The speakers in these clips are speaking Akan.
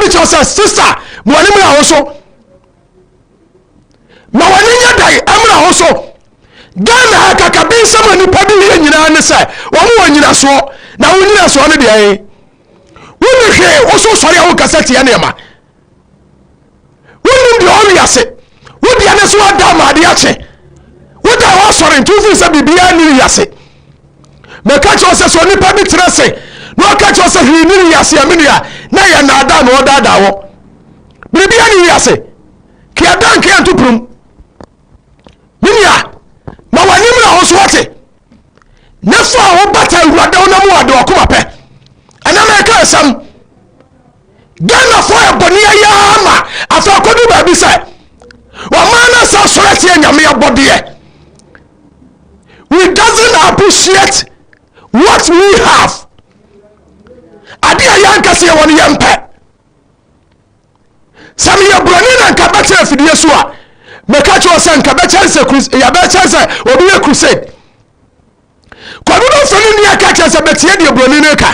di chosa sister mwani mra hoso ma wani nya dai amra hoso Ghana haka kabin sama ni padi ye nyina ne se wo mo nyina so na wo nyina so ne de ai wo ni hwe wo so sori a wo kasete ya ne ma wo ni de o yase wo de ne so ada ma de ache wo da wo sori tu fi se bibia ni yase me ka cho se so ni padi trese no ka cho se hwi ni yase amenia na ya na ada no da wo bibia ni yase ki adan ki antuprum minia ma wani mra hoso wote na so a wo bata urade wo na mu ade okoma pe ana me ka sam Ghana fo e boni ya ma afa kodu ba bi sai wa mana sa sorete anyame ya bode we doesn't appreciate what we have ade ya nkase woni yempe sam ya broni na nka bata afidie so a meka cho sen ka be chance ya be chance obi e crusade ko bi no fani ni aka chance be tie de broni ne ka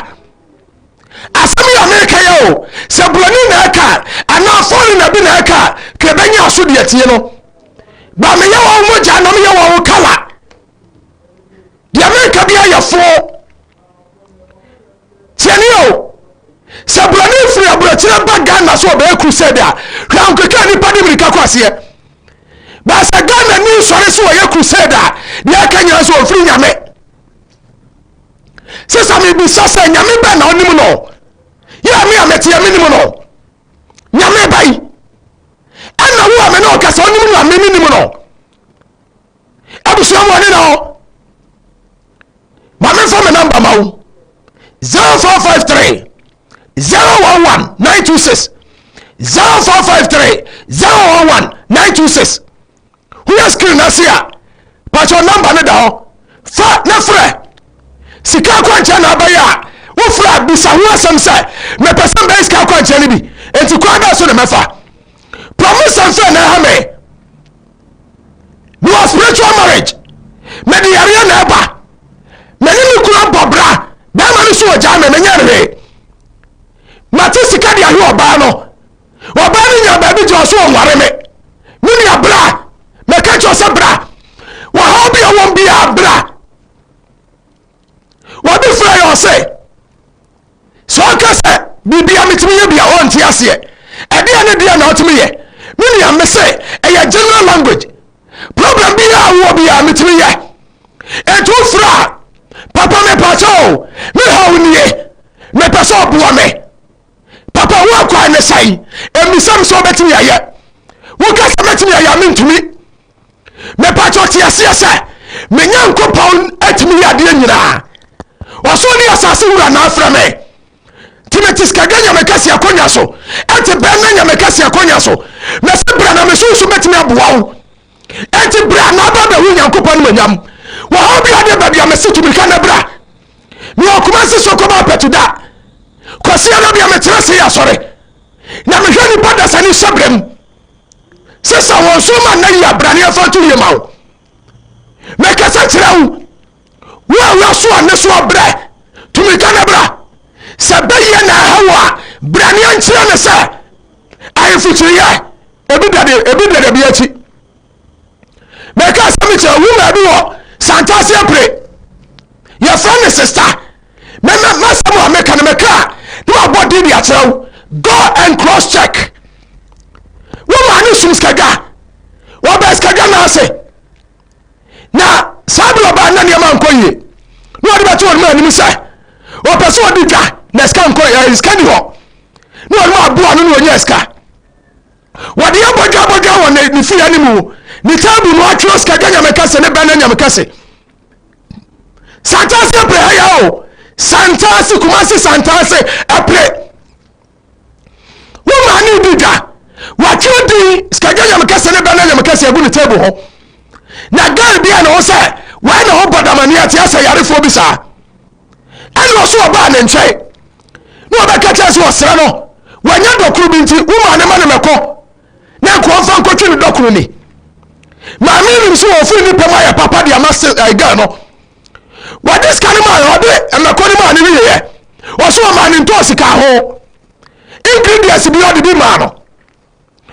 asami ya meka ya o se broni na ka ana fori na bi na ka ke benya so de tie no ba me ya wo mo ja no me ya wo kala de meka bi ya fo tieni o se broni free abrochira ba Ghana so be crusade a hwan ko ka ni padi mi ka kwase basa Ghana ni sori so ye crusader ni akanya so ofri nyame sesa mi bi sasa nyame ba na onim no ya mi amete ya minim no nyame bai ana wo ame no kasa onim no ame minim no abuso mo ni no ma me fo me number mawo 0453 011 926 0453 011 926 who has screen asia but your number ne da ho fa na frɛ sika kwancha na abaya wo fra bisa ho asem sai me person be sika kwancha ne bi enti kwa da so ne mefa promise and say na ha me no spiritual marriage me di yare na eba me ni kura bobra ba ma ni so oja me nya re mate sika dia ho oba no oba ni nya ba bi jo so onware me ni abra me ka cho se bra wa hobi won bi abra wa bi fra yo se so ka se bibia metimi ye bia won ti ase e dia ne dia na otimi ye me am se e ya general language problem bi ya wo bia metimi ye e to fra papa me pa cho me ha unie me pa so bo me papa wo kwa ne sai e mi sam so betimi ye wo ka se betimi ye me ntumi me pacho ti ase me nyanko paun atimi ade nyina waso ni asase wura na afra me timetis kaganya me kasi akonya so enti bena nya me kasi akonya so me se bra na me so betimi aboa enti bra na ba be hu nyanko paun manyam wa hobi ade ba bia me se tumi ka na bra me okuma se so ko ba petuda kwasi na bia me trase ya sore na me hwani pada sani sebrem sesa won so ma na ya brane afa tu ye mawo me kasa kirawo wa so an so bra tu me kana bra se baye na hawa brane anchira ne sa ai futiri ya ebi dade bi achi me kasa me kira wo ma bi wo santase apre ya friend sister me samu me kana me ka no body bi akirawo go and cross check woman ni sumskaga wo beskaga na ase na sablo ba na niam ankoye no ade bati won ma ni sai o person odiga na ska ankoye ska ni ho no ma aboa no onye ska wode ya boga won ni fi animu ni tabu no atro skaga nya mekase ne ba na nya mekase santase apre ya o santase kumase santase apre woman ni odiga watudi skaganya mkase ne bana mkase abu ni table ho na gal bia na wo se wa na ho bodamani ati asa yarefo bi sa ani wo so ba na nche no ba ka chance wo sra no wanya dokuru bi nti wo ma ne meko na ko fa nkotwe ni dokuru ni ma mi ni so wo fu ni pema ya papa dia ma se gal no wa dis kanima yo de emeko ni ma ni ye wo so ma ni to sika ho ingredients bi odi bi ma no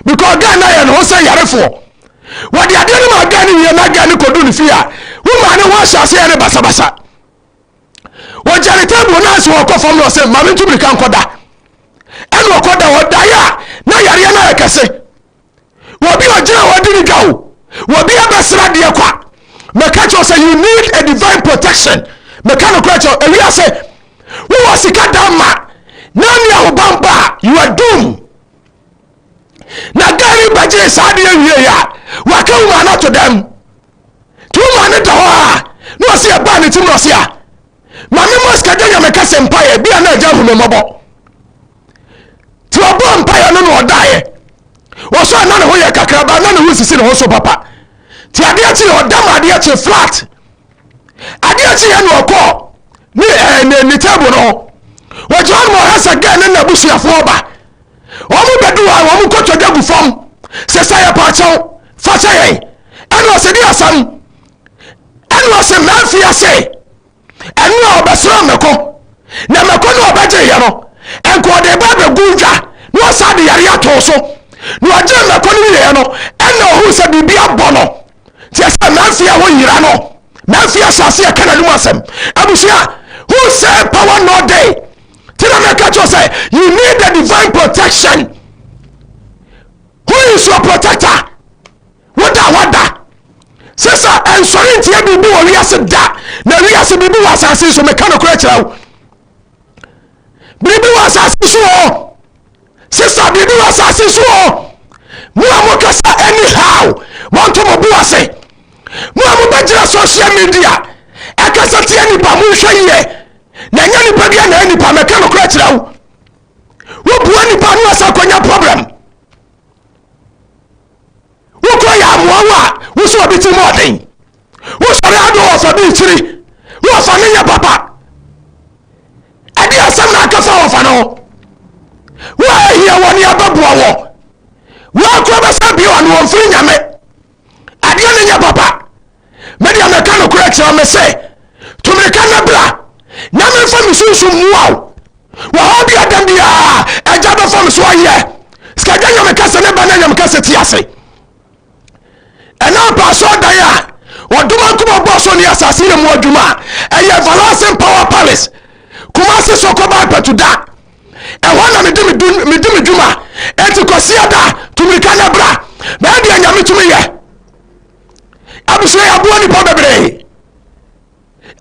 because Ghana ya no say yarefo wadi ade no ma Ghana ye na Ghana kodu ni fia wo ma ne wo hyase ya ne basa basa wo jare table na so ko fam no say ma me ntubiri kan koda eno koda wo da ya na yare na yakase wo bi ojira wo di ni gawo wo bi abasra de kwa make sure say you need a divine protection mechanical cho ewia say wo wasika dama nani ya ubamba you are doomed na gari baje sadi ewie ya waka uma na to dem tu ma ne dawa no se ba ne tim no se a ma me moska de ya meka se mpaye bia na aja hu me mobo ti obo mpaye no no odaye wo so na ne ho ye kakra ba na ne ho sisi ne ho so papa ti ade achi odam ade achi flat ade achi ya no ko ni table no wo John mo hasa gan na busuafo oba omu beduwa omu koto jagu fam se saya pa chaw fa chaye eno se di asam eno se mafia se eno obasra meko na meko no obaje ye no enko de ba be gunja no sa de yare ato so no aje meko ni ye no eno hu se bibia bono ti se mafia ho yira no mafia sase ya kana lu asem abusia who say power no day. Say you need the divine protection. Who is your protector? Wada sister and sorry ntia bibi wo wiase da na wiase bibi wo asase so mechanical kira bibi wo asase so sister bibi wo asase so mo amokasa anyhow want to mo buase mo amobajira social media akasa tie nipa mo hweye na nyani pa bia na nipa mechanical kira wo buo nipa no asa konya problem wo ko ya mowa wo so obiti modern wo sori ado wo fa bi chiri wo fa ne ya papa ade asam na aka fa wo fa no wo ahia wo ne ababoa wo ko ba sa bi wo no mfiri nyame ade ne ya papa media mechanical kira me say to me kan bra nyame fa mi sunsun muaw wa hobi adam bia aja be fam so aye skaja nyame kase ne ba na nyame kase ti ase ena pa so dan ya oduma kuma bo so ni asase ne mu aduma eye everlasting power palace kuma se so ko ba petuda e wona me dimi duma enti kosia da tumika na bra ba dia nyame tumi ye abuso ya bo ni pa bebre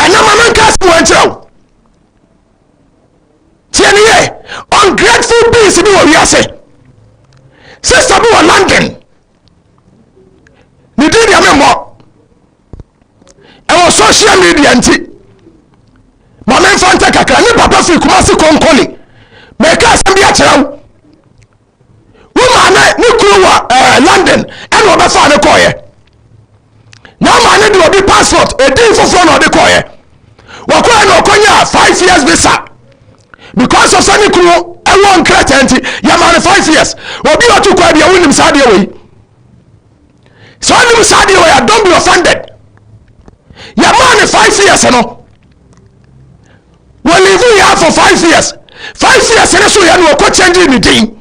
ena mama kase wo enchero tieniye ungrateful beings bi wo wiase sister bi wo London ni di ya memmo e wo social media nti mo men fanta kakra ni papa fi kuma se konkoli me ka asem bi a kirawo wo ma na ni kuru wa London e no be fa ne koye na ma ne de obi passport e din fofo na de koye wo koye no konya 5 years visa because of sani kuro I want creativity ya man 5 years obi otu kwa bia wonim sade we so wonim sade we don't be offended ya man 5 years no we live here for 5 years 5 years ne so ya no ko change ni din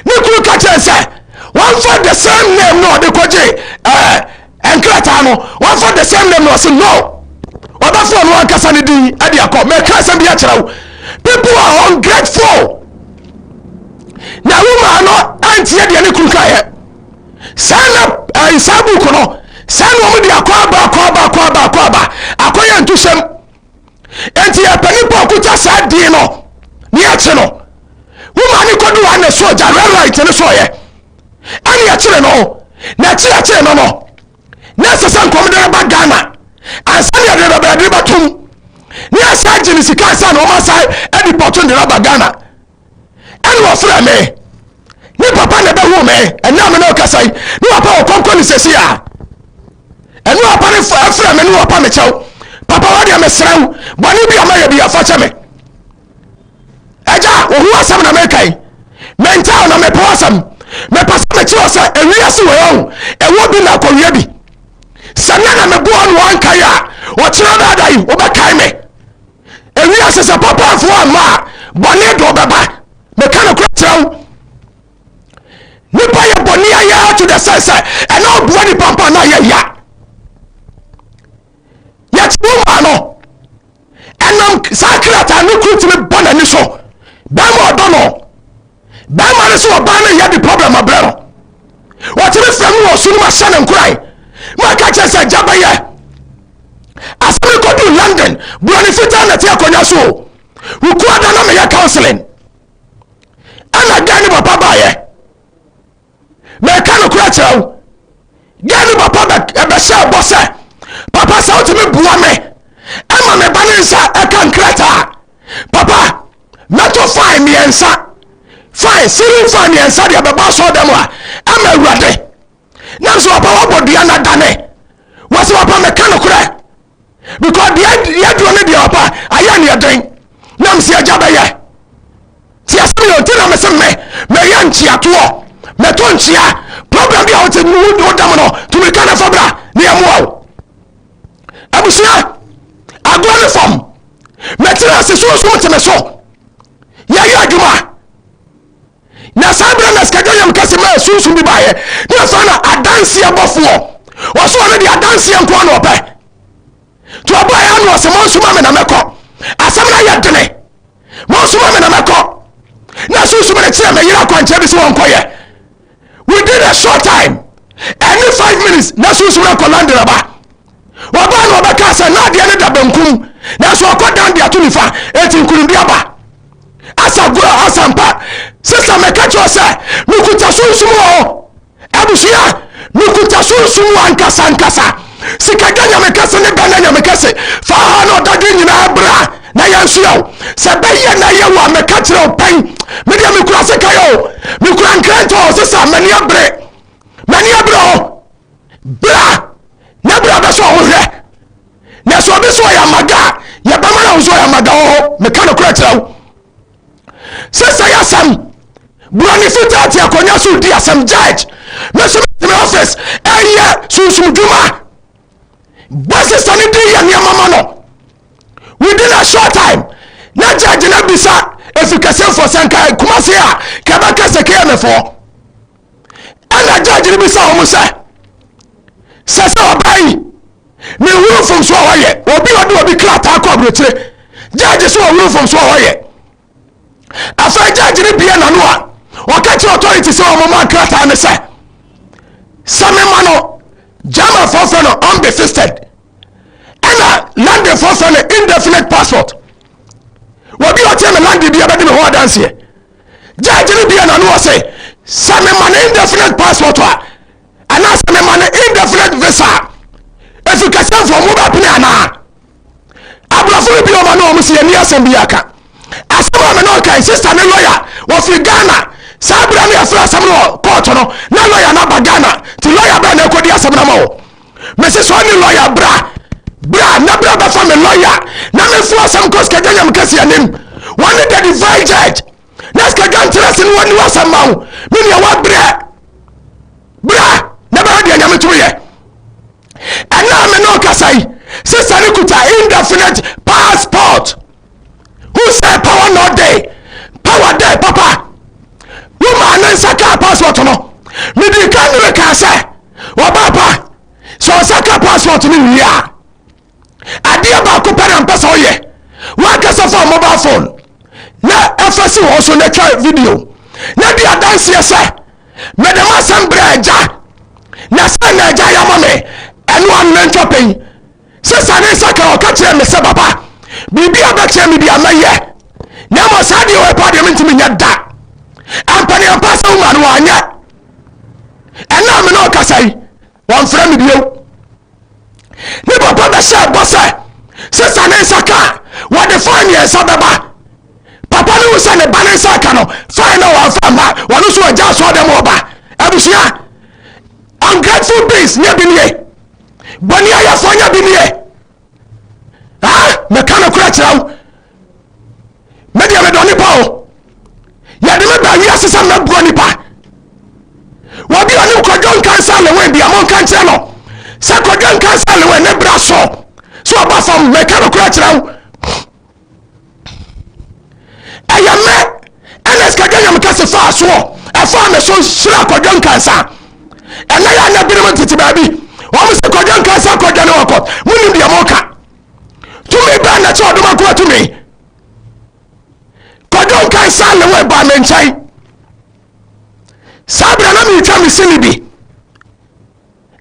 ni kuro ka chense one for the same name no de ko je enkrata no one for the same name no say no oba for no ankasa ni din ade akọ me ka sam bia kirawo. People are ungrateful. Na woman no antie de ne kunka ye. Sana isabu kono. Sana omo de akwa akoya ntusem. Enti ya pani po kuta sa di no. Ni ache no. Woman ni kodu ane so ja right ne so ye. Ani ache no. Na ache no. Na sasa nkomde ba Ghana. Ansani ya de ba tum. Ni asa jini sika sa no ma sai edi poto de raba Ghana eni wo fra me ni papa ne be hu me ena me no kasai ni papa o konko ni sesi a eni papa ne fra me ni papa me chew papa wa de me srew boni bi amaye bi afa che me eja wo hu asam na me kai mental na me posam me pasa me chew sa ewi ase wo yon e wo bi na kowie bi sanna na me bo on wan kai a wo kira da dai wo be kai me ewi asese papa fo ama bone do baba me kana ko trawo ya yet no no enam sakrata no kruti me bona ni so ba mo dono ba ma ne so ba na ya di problem abrero what me frem wo sunu ma sha ne nkurai ma ka che se jaba ye asemi ko du London buani fita na te akonya so wuku ada na me ya counseling ana gani papa ba ye me ka no kura chew gani papa be sha bosse papa sa o me bua me ama me ba ne nsa e kan krata papa meto fine me nsa fine siri fine me nsa de be ba so dem a ama awurade na so papa wo bodua na dane wo se papa me ka no kura because the do ne dia papa aya ne den nam se agaba ye ti asem yo ti na me se me ya nchia to me to nchia problem bi a wote nu dam no to me kana fabra ne amuwa abusia agone fam me tira se so te me so ya ya adwuma na sabra na schedule yam kase ma sunsun bi bae na fa na adanse abofo wo so ne dia adanse enko na ope to boy anu se mo suma me na meko asam na ya dene mo suma me na meko na sunsun me tira me yira kwanche bi se won koye within a short time any 5 minutes na sunsun na ko land raba wo ba no ba ka se na dia ne da bankum na so ko dan dia to ni fa etin kunu dia ba asa gura asampa sisa me ka cho se mikuta sunsun o abusia mikuta sunsun ankasa sikaganya me kase ne bananya me kase fa ha no dadu nyina bra na yansuo se beye na ye wa me ka kire opan me dia me kura se kayo me kura nkranto sisa mani abre bra na bra ba so ho hwe na so be so ya maga ya ba mara so ya maga ho me ka no kura kire sisa ya sam buani fita ti akonya so di asam judge me so me office eye susum duma bose sani di ya ni mama no within a short time na judge na bisa efficacy for sanka kumase a ka ba ka se ke me fo ana judge ni bisa o mo se obai me wuru from so waye obi klata akọ abrotre judge so wuru from so waye afa judge ni bia na no a o ka chi authority se o mo ma klata ne se same mano jama for no unbefisted ana land for no indefinite passport wobi o tell me land bia be me ho dance here judge ni bia na no say same mano indefinite passport wa ana same mano indefinite visa efficacy for mo ba pini ana abrafo bi o ma no mo se ni asem bi aka asem me no kai sister ne lawyer wo fi Ghana sabra ne afra asem no court no na lawyer na ba Ghana ti lawyer ba na ko di asem na ma wo me se so ni lawyer bra na bra ba fa me lawyer na me fu asem ko ska ganyam kasi anim one the divine judge na ska gantra sin woni wasam ma wo me ne wa bra na ba di anyam to ye ana me no kasai sister ni kuta indefinite passport who say power not day power day papa woman and saka passport no me di kan re ka say wa papa so saka passport ni wi a adia ba ko pere mpesa oye wa ka so for mobile phone na FSC wo so na twa video na di adanse say me de ma sambra ja na sa na ja ya mame enu an mentwa pen se sane saka o ka kire me se papa bibi abakye me dia maye na mo sadi o pa de mentimi nya da ampani apasa wo ma no anya ena me no kasai won fra me bio ni papa be sha bossa se sane saka wo de fine ye sababa papa ni wo se ne bane saka no fine wo afamba wo no so ja so de mo ba abusia ungrateful beings nya bi nie bani aya fonya bi nie me kana kura kirawo me dia me doni pa o ya de me ba wi asesa me bro ni pa wo bi oni ko jon cancer le we bi amon kan kire no se ko jon cancer le we ne bra so ba fam me kana kura kirawo aya me ns ka ganya me kase fa so e fa me so shira ko jon cancer ena ya na bi me titi ba bi o se kodwan kansa kodwan no court muni dia moka tumi ba na che odoma ko tumi kodwan kansa le we ba menchai sabra na mi twa mi sini bi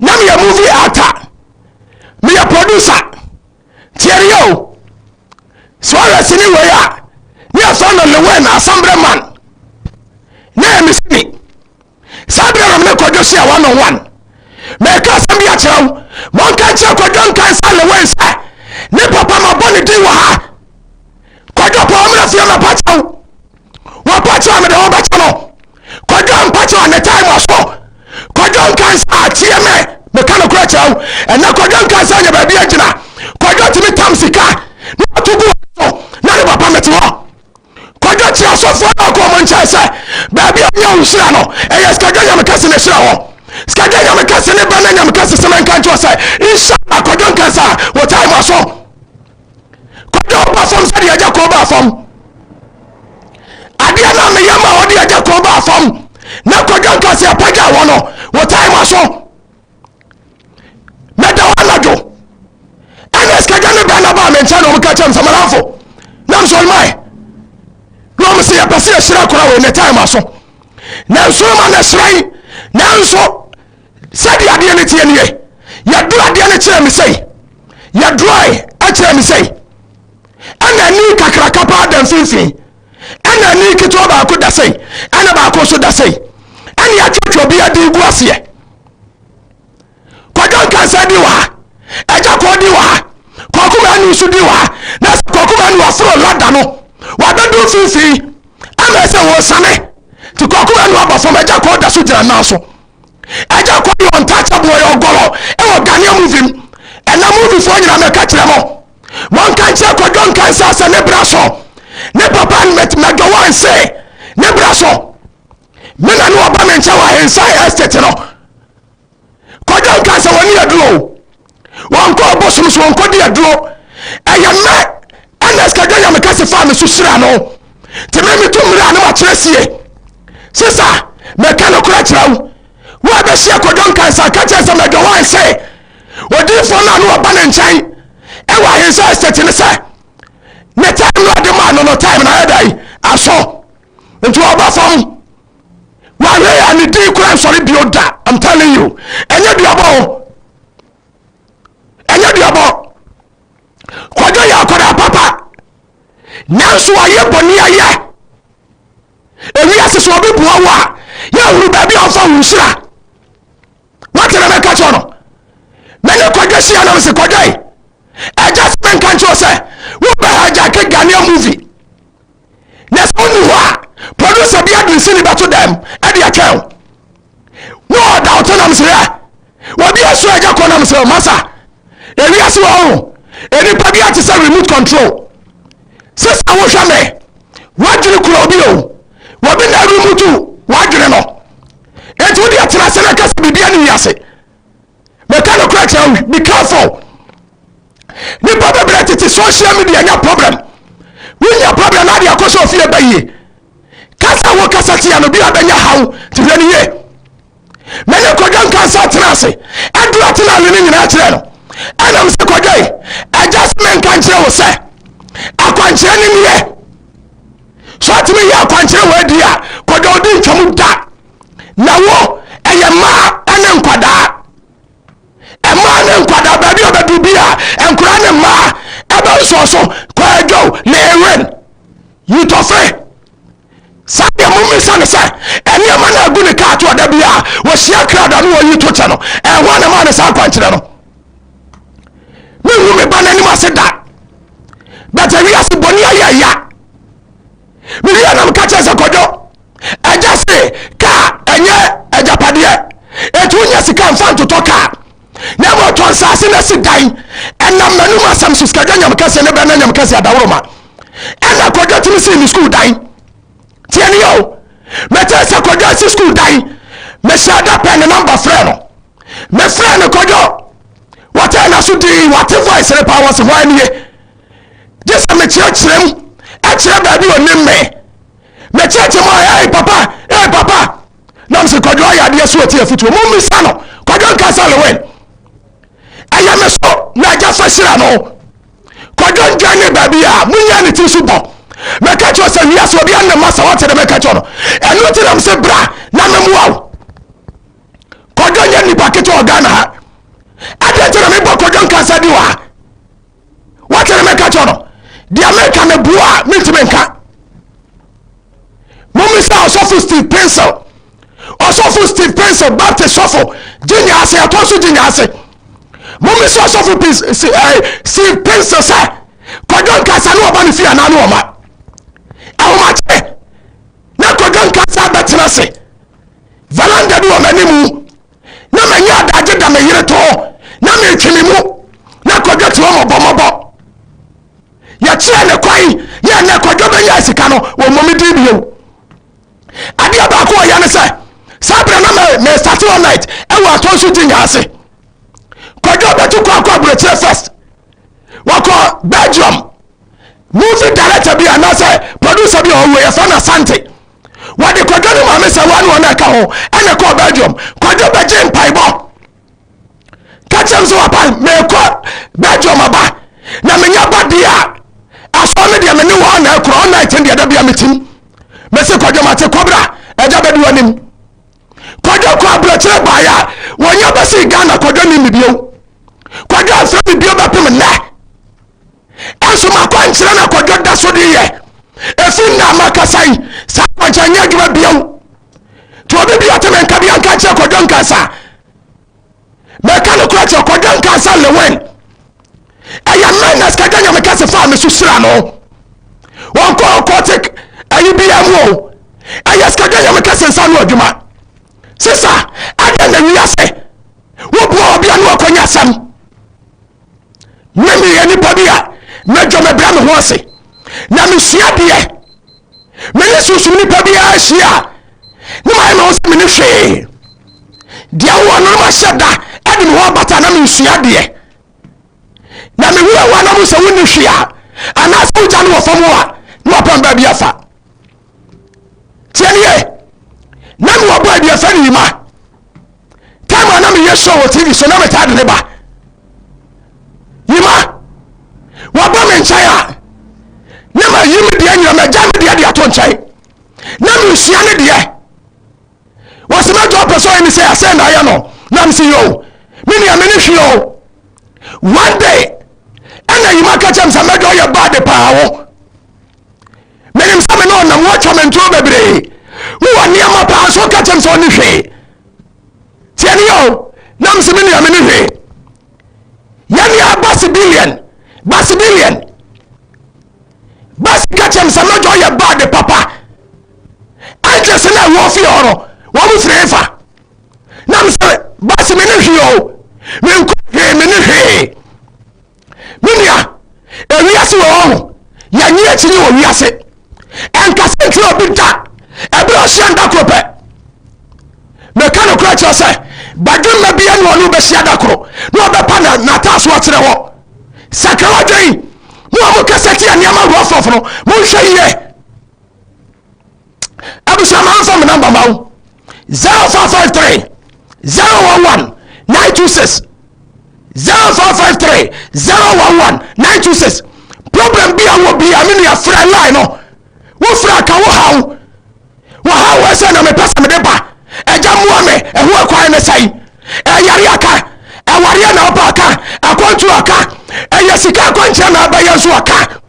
na mi ya movie actor mi ya producer Thierry so ara sini we ya ni aso no le we na assembly man na mi sini sabra na me kodwo sia 1-on-1 me ka sambi a chew mon ka che kodwo kansa le we sa ni papa ma boni di wa ha kodwo pa mo na fie na pa chew wa pa chew me de wo ba chew no kodwo pa chew na time aso kodwo kansa tie me ka no kura chew na kodwo kansa nya ba bia gina kodwo timi tam sika na tubu na ni papa meti ho kodwo ti aso fo na ko mo ncha se ba bia nya usira no e yes kodwo nya me ka se na shira ho skade nya me ka se ne ba na nya me ka se men kan to say inshallah kodwo kansa wo time aso kodwo ba fam se dia ja ko ba fam adia na me yama wo dia ja ko ba fam na kodwo kansa paja wo no wo time aso meda wala jo ana skade ne ba na ba men cha no me ka cham samarafo nam so mai no me se ya pase shira kora wo ne time aso na so ma na shrai na so sadi ade ne tie ne ya do ade ne kire me sei ya dry a kire me sei ana ni kakraka pa dan finfin ana ni kito ba ko da sei ana ba ko so da sei ana ya twetwo bi ade gu ase kodon kansa di wa eja ko di wa ko kuma ni su di wa na ko kuma ni wa fro lada no wa da do finfin ana se wo sane ti ko kuma ni wa ba fo eja ko da so jira na so eja ko yo untouchable yo golo e wo Ghanaian movie and na movie fo nyina me ka kire mo mon kan che ko don kan sa se ne braso ne papa met na go wan say ne braso me na no ba men che wa inside estate no ko don kan sa woni aduro won ko bosom so won ko di aduro e ya me anas ka don ya me ka se fa me so sira no te me to mura na ma kire sie sisa me ka no kura kirawo wa be share ko don kansa ka che se me do wan say odi fo na no ba na nchan e wa hinsa estate ne say ne time no de man no time na dai aso nti oba fam wa re ya ni di kura sorry bioda I'm telling you enye duabo ko do ya ko da papa nanso aye boni aye ewi aseso obi buwa wa ya huru ba bi ofa wunsira watere me ka chono mene kodwe sia na se kodwe adjustment kan cho se wo ba haja ke Ghanaian movie na so ni wa producer bi adu sini ba to dem e dia kel no da autonomous re wo bi aso aja ko na mse masa ewi aso wo eni pa bi ati se remote control sisa wo hwa me wadwiri kuro obi o wo bi na remote wadwiri no enti wo dia tira se na kasa bibia ni yase mekano correct be careful ni problem tete social media nya problem we nya problem na dia koso ofie baye kasa wo kasa tia no bi abenya hawo ti hwani ye mene kodon kasa trase adu atena ne nyina kire no ana mse kodai adjustment kan kire wo se akwankire ni niye so atime ye akwankire wo dia kodon di ntwamu da na wo eye ma ene nkwada emane nkwada baby obedubia enkura ne ma ebe so ko ejo na ewen yutofe sabe mummi sane se eni ama na agu ne ka to da bia wo hia krada no wo yutoche no ho na ma ne sa kwankyere no me hu me ba na ni ma se da but we as boni ya me ri na mka che se kojo eja se ka enye ejapade etu nya sika mfa ntoto ka na mo ton sase na si dan enam manu masam so skadwa nyam kase ne ba na nyam kase adawroma ena kojo timi si ni school dan tieni yo meta se kojo si school dan me shada pen number friend me friend kojo wata na so di wata voice re power so why nie just me chirem a chire ba bi onim me church mo papa nam se kojo ya de so ati afutu mo mi sa no kojo kasa le wen ayame so na ja fasira no kodon dwane babia munya ne tisubo me ka cho se wiase obi an ma sa wote de me ka cho no eno ti nam se bra na memuaw kodon ya ni paketo organa ha ade tira me bo kodon kansa di wa wote de me ka cho no di America me bua minti menka mummy sa osofu Steve Pencil osofu Steve Pencil Baptist sofo jinya ase atosu jinya ase mummy sa osofu Steve Pencil sa kodon kansa no oba ni fi ana no oma awomate na kodon kansa betra se valanda do manimu na manya adaje da me yire to na me twimi mu na kodon to mobomobo ya chia ne kwai ya na kodon be ya sika no wo momi di bio ade aba ko ya ne se sabra na me start all night e wa to su tin ase kodon be to kwa breche first wako Belgium movie director bi anase producer bi owo ya fana sante wade kodon ma me se wan won aka ho ene ko Belgium kodon be jin paibo kachem so apa me ko Belgium aba na me nya badia aso me de me ne wo na ekro night de da bia metim me se kodon mate kobra eja bedu anim kodon ko abrochire ba ya wonya be se Ghana kodon ni mibio kodon afra mibio ba pem na enso makwa nkyere na kodon da so de ye efi na makasai sa kwanya djuma bio to obi bi ateme nka bi anka che kodon kansa me ka no kwa che kodon kansa lewen aya menas ka ganya me kase fa me susira no won ko kotik ayi bi amu aya ska ganya me kase nsa no adwuma sisa ada na wiase wo bo obi anu akonya sam memi yani pobia mejo me bra me ho ase na me hia de me ne susu ni pobia hia ni mai me ho se me ne hwe dia wo no ma sheda ade me ho bata na me hia de na me wura wa na mo se woni hwea ana se uja no fo mo a no pam ba bia fa tienie na me wo ba bia fa ni ma kama na me yeso wo TV so na me ta de ne ba yima wa ba me nchaya na ma yimi de anya ma ja me de ato nchai na me hwea ne de wo se ma do person ni se ase na ya no na me se yo me ni amene hwea one day ana yima ka chem sa medo ye bad paawo menim sa me no na wo chome nto bebre wo ni ama pa so ka chem so ni hwe tiani yo nam se me ni amene hwe yani abas billion bas ka chem sa medo ye bad papa anje se na wo fi oro wo mu frefa nam se bas me ni hwe o me nko me ni hwe minia ewiase wo ho ya nyi akini wo wiase enkase ntwe obi da ebro hia ndakrope me ka no kra che se badun ma bia no no be hia dakro no be pa na taso atere ho sakra dwen mo amu kaseti aniama ro foforo mo hwe ye abusa ma nfa me number mawo 0553 011 926 0453 011 926 problem bi awo bi amini ya fra line no wo fra ka wo hawo ese na me pesa me de ba eja muo me eho akwa me sai yare aka ware na opa aka akontu aka sika akwanche na ba yesu aka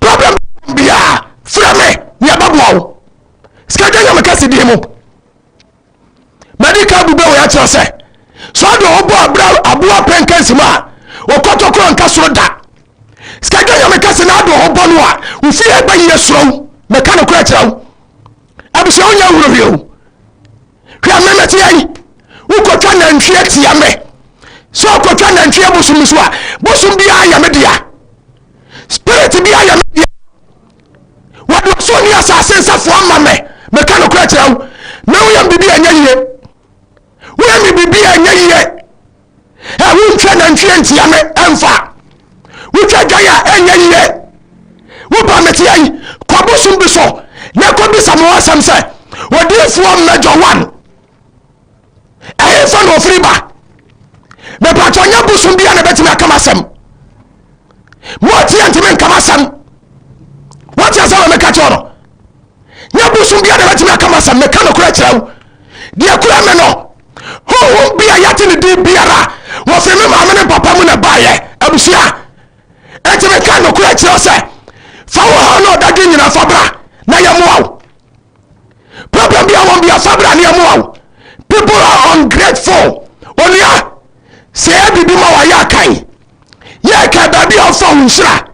problem bi a fra me ya babuo sika ganya me kasi di mu medical bube wo ya chose so do obo abua penkensi ma okotokoro nka soro da skaga ya mekase na do obo no a wo fi egba yesuro meka no kura kirawo abuse onya wurohio hwa memeti yan wo kotwa na ntwe tia me so kotwa na ntwe bosum so a bosum bia ya me dia spirit bia ya me dia wado so ni asase nsafo ama me meka no kura kirawo na wo yam bibia anya yiye we mi bibia anya yiye wuntwa na ntwe ntia me emfa wutwa gaya anya yiye wo ba meti ai kwabosum bi so na ko bi samo asam se odifuo major 1 fa no friba me pato nya busum bia na betimi akama sem mo tie ntimi nkama sem what ya say me ka chono nya busum bia na betimi akama sem me ka no kura kirew dia kura me no ho bia yate ne di biara wo fe me maame ne papa mu na baye abusia enti me ka no kura kirew se fa wo no dage nyina fabra na ya mo problem bia won bia fabra na ya mo people are ungrateful onia say bibi ma wa ya kai ya ka baby of unshira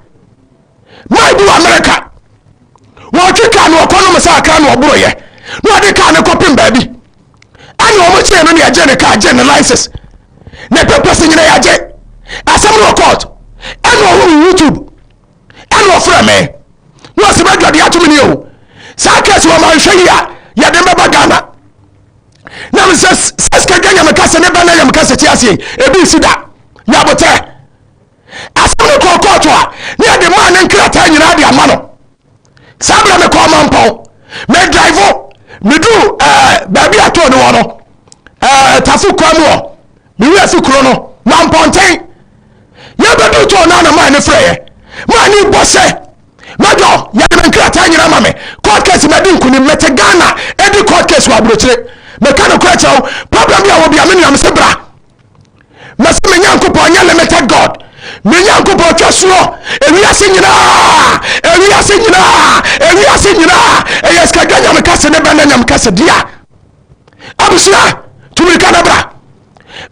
my do America wo twika no kono msa aka no oboroye no de ka ne kopim baby ani o mo che no ne agye ne ka agye ne license ne pepes nyina ya agye asem no court ani o YouTube ani o fra me no se ba dwade atumi ni o sa case wo ma hwe ya de me bagana na me ses ka ganya me kase ne ba na ya me kase ti ase ebi sida nya botre asem no court a ne de man ne nkrata nyina de amano sabra me ko mampo me drive me do baby ato ne wono tafu kwamu me wi afikuro no mamponten ya bedu to na na man ne freye man ni bose majo ya de nkrata nyina mame court case me din kuni mete Ghana edi court case wa brochire me ka no kwa chawo problem ya wo bia me nuam sebra me se me nyankopon nya limited god me nyankopon twasuo ewi ase nyina eyeska ganya me kase ne bana nyam kase dia abusia tumi kana bra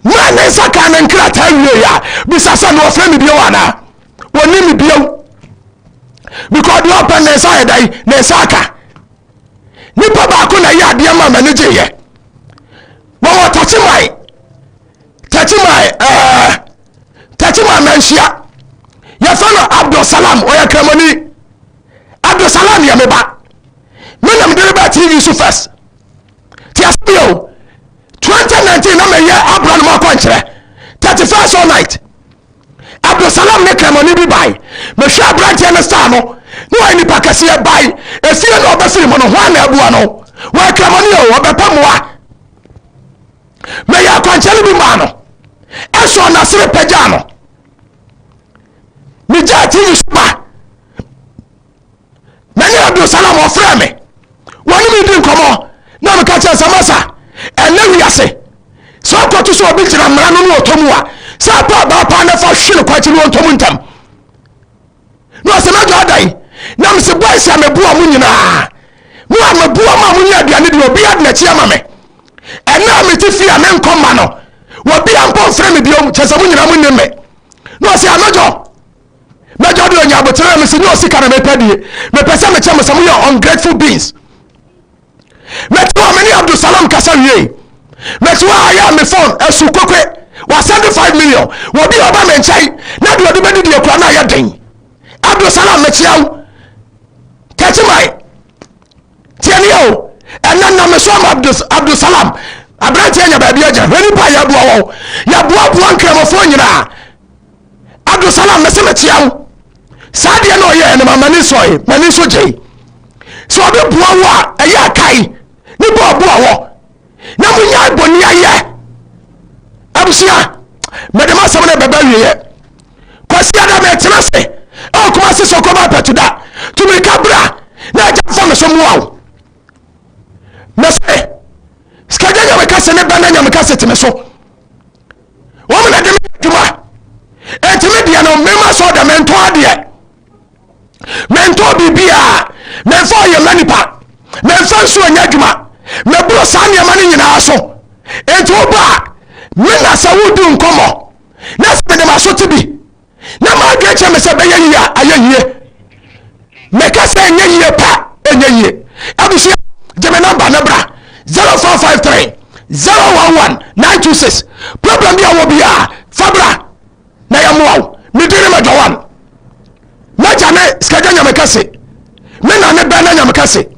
man ne saka ne nkrata wie ya bisasa no ofre mi bio wana woni mi bio because do open ne sai dai ne saka nipa ba ko na ya de ma manage ye wo touch my menshia ya fano Abdul Salam o ya kramoni Abdul Salam ya meba menam de ba TV so first ti asio 2019 na me ya Abraham ma ko nkyere 31st all night Abdul Salam ne kramoni bi bai me hwa branch ya na star no no ni pakase ya bai efie no obafiri mo no ho na abua no wa kramoni o obepamwa me ya ko nkyere bi ma no eso na sere pejano mi jati yusuba nani Abdul Salam ofre me woni mi din komo na me ka cha samasa ene wiase so ko to so obi tira mra no otomu a sa pa ba pa na fa hwele kwa chi no otomu ntam no se na jodai na me se boys ya me bua mu nyina mu a me bua ma mu nya aduane de obi ad na chi ama me ena me ti fi a me nkoma no wo bi ampo frɛ me biom kyesa mu nyina mu nemme no se anojo mejo de onya botere me se no sika na me padie me pese me kyem some you ungrateful beings me to amani Abdul Salam kasa wie me to aya me phone esu kokwe wa send 5 million wo bi oba me nchai na de odi bedi de kura na ya den Abdul Salam me chiaw tete mai tieni o ena na me so Abdul Salam abrante anya ba bia ja wani pa ya bua wo ya bua nkramofo nyina Abdul Salam me se me chiaw sadia no ye na mani so je so be bua wo a ya kai ni bua wo na munya boni aye abusia me de masam na baba wiye kwasi ada me tena se o kuma se so ko ba petuda tumi kabra na ja fo me so muawo me se skaja nya me kase ne bana nya me kase teme so wo me na de me duma etime dia no me ma so da mento ade mento bibia me fo ye manipa me fo so nya duma me bro sa ne ma ne nyina so enti oba me na sa wudu nkomo na se de ma so tibi na ma dwe che me se be ye yia ayeye me kase nya yie pa enye yie abusia jeme number na bra 0453 011 926 problem bia wo bia fabra na ya mo mi dire ma jwan na jane skaja nya me kase me na ne ba na nya me kase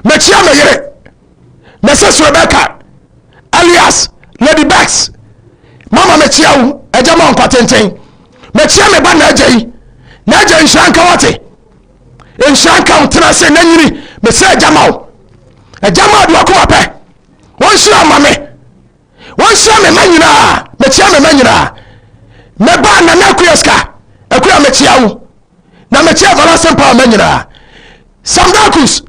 me chia me yere na se Rebecca alias Lady Bax mama me chia wo eja ma nkwatenten me chia me ba na eja yi na eja nshanka wate nshanka utra se na nyiri me se eja ma wo eja ma do akoma pe won shira mame won shira me manyina me chia me manyina me everlasting power manyina Samdakus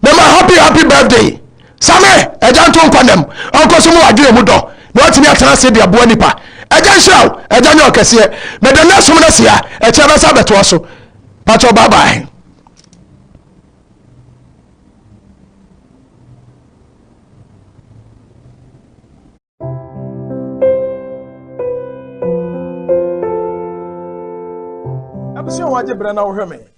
mema happy birthday Same ejanto nkwanem onko so mu adwene mu do na otimi atena se de aboa nipa ejan hiraw ejan okese me de na som na sia e che besa beto so pacho bye bye. Abisi o waje brana wo hweme